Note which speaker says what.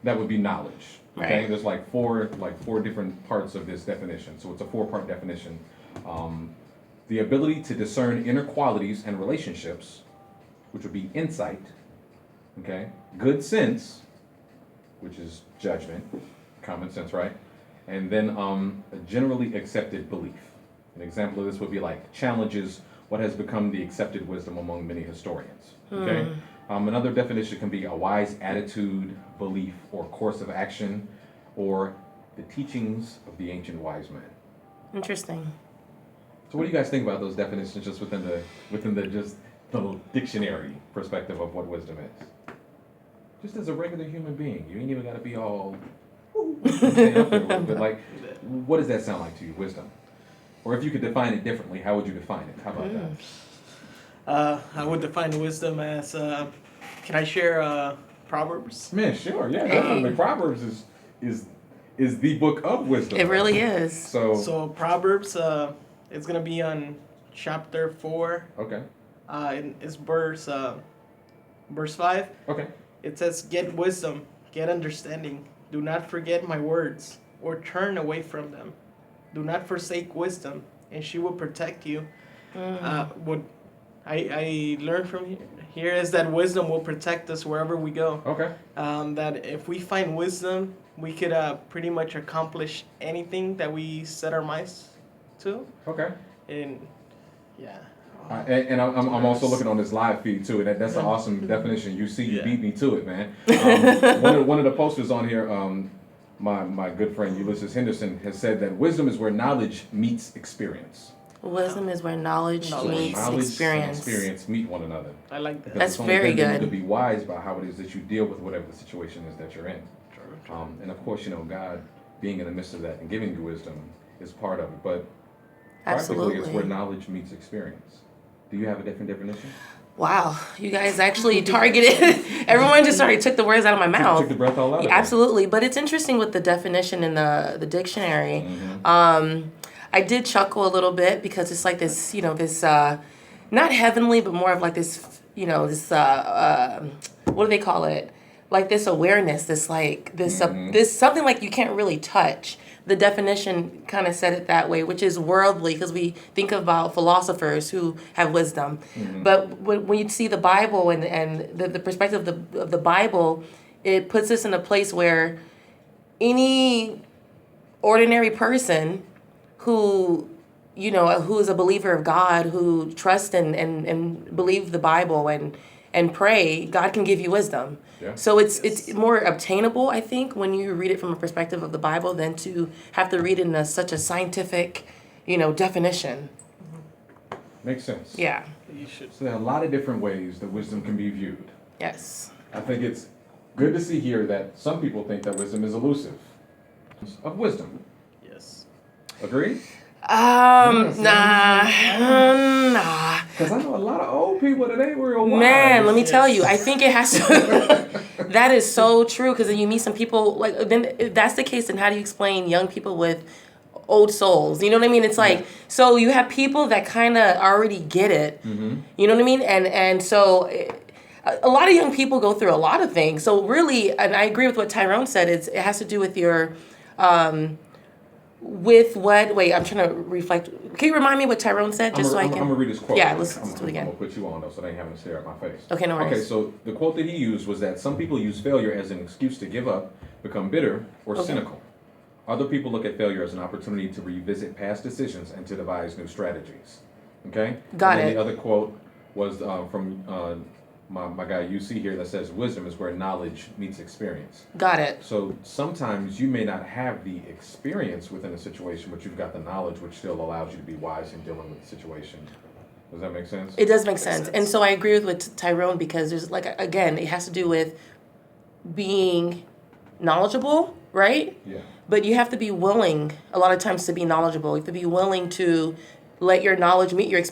Speaker 1: That would be knowledge. Okay,
Speaker 2: Right.
Speaker 1: there's four different parts of this definition. So it's a four-part definition. The ability to discern inner qualities and relationships, which would be insight. Okay, good sense, which is judgment, common sense, right? And then a generally accepted belief. An example of this would be challenges what has become the accepted wisdom among many historians. Okay. Another definition can be a wise attitude, belief, or course of action, or the teachings of the ancient wise men.
Speaker 2: Interesting.
Speaker 1: So, what do you guys think about those definitions, just within the just the dictionary perspective of what wisdom is? Just as a regular human being, you ain't even got to be all. Stand up there, but what does that sound like to you, wisdom? Or if you could define it differently, how would you define it? How about that?
Speaker 3: I would define wisdom as, can I share Proverbs?
Speaker 1: Man, sure, yeah, definitely. Proverbs is the book of wisdom.
Speaker 2: It really is.
Speaker 3: So Proverbs, it's going to be on chapter 4.
Speaker 1: Okay.
Speaker 3: It's verse 5.
Speaker 1: Okay.
Speaker 3: It says, "Get wisdom, get understanding. Do not forget my words, or turn away from them. Do not forsake wisdom, and she will protect you." What I learned from here is that wisdom will protect us wherever we go.
Speaker 1: Okay.
Speaker 3: That if we find wisdom, we could pretty much accomplish anything that we set our minds to.
Speaker 1: Okay.
Speaker 3: And yeah.
Speaker 1: And I'm also looking on this live feed too, and that's an awesome definition. You see, you
Speaker 3: Yeah.
Speaker 1: beat me to it, man. One of the posters on here, my good friend Ulysses Henderson has said that wisdom is where knowledge meets experience.
Speaker 2: Wisdom is where knowledge meets
Speaker 1: Knowledge
Speaker 2: experience.
Speaker 1: and experience meet one another.
Speaker 3: I like that.
Speaker 1: Because
Speaker 2: That's
Speaker 1: it's only
Speaker 2: very
Speaker 1: then that you
Speaker 2: good.
Speaker 1: need to be wise about how it is that you deal with whatever the situation is that you're in.
Speaker 3: True.
Speaker 1: And of course, God being in the midst of that and giving you wisdom is part of it. But practically, it's where
Speaker 2: Absolutely.
Speaker 1: knowledge meets experience. Do you have a different definition?
Speaker 2: Wow, you guys actually targeted. Everyone just already took the words out of my mouth.
Speaker 1: Took the breath all out of it.
Speaker 2: Absolutely, but it's interesting with the definition in the dictionary.
Speaker 1: Mm-hmm.
Speaker 2: I did chuckle a little bit because it's like this, this not heavenly, but more of like this, this what do they call it? Like this awareness, this this something like you can't really touch. The definition kind of said it that way, which is worldly, because we think about philosophers who have wisdom. But when you see the Bible and the perspective of the Bible, it puts us in a place where any ordinary person who who is a believer of God, who trusts and believe the Bible and pray, God can give you wisdom.
Speaker 1: Yeah.
Speaker 2: So it's more obtainable, I think, when you read it from a perspective of the Bible than to have to read it in such a scientific, definition.
Speaker 1: Makes sense.
Speaker 2: Yeah.
Speaker 3: You should.
Speaker 1: So there are a lot of different ways that wisdom can be viewed.
Speaker 2: Yes.
Speaker 1: I think it's good to see here that some people think that wisdom is elusive. Of wisdom.
Speaker 3: Yes.
Speaker 1: Agreed?
Speaker 2: Nah.
Speaker 1: Because I know a lot of old people that ain't real wise.
Speaker 2: Man, let me tell you, I think it has to. That is so true, because then you meet some people, then if that's the case, then how do you explain young people with old souls? You know what I mean? It's like, so you have people that kind of already get it.
Speaker 1: Mm-hmm.
Speaker 2: You know what I mean? And so a lot of young people go through a lot of things. So really, and I agree with what Tyrone said, it has to do with your, with what, wait, I'm trying to reflect. Can you remind me what Tyrone said?
Speaker 1: I'm
Speaker 2: I can.
Speaker 1: going to read this quote.
Speaker 2: Yeah,
Speaker 1: I'm
Speaker 2: let's do it again.
Speaker 1: going to put you on, though, so they ain't having to stare at my face.
Speaker 2: Okay, no worries.
Speaker 1: Okay, so the quote that he used was that some people use failure as an excuse to give up, become bitter, or cynical. Other people look at failure as an opportunity to revisit past decisions and to devise new strategies. Okay?
Speaker 2: Got
Speaker 1: and then
Speaker 2: it.
Speaker 1: The other quote was from my guy UC here that says, wisdom is where knowledge meets experience.
Speaker 2: Got it.
Speaker 1: So sometimes you may not have the experience within a situation, but you've got the knowledge which still allows you to be wise in dealing with the situation. Does that make sense?
Speaker 2: It does make sense. And so I agree with Tyrone, because there's again, it has to do with being knowledgeable, right?
Speaker 1: Yeah.
Speaker 2: But you have to be willing a lot of times to be knowledgeable. You have to be willing to let your knowledge meet your experience.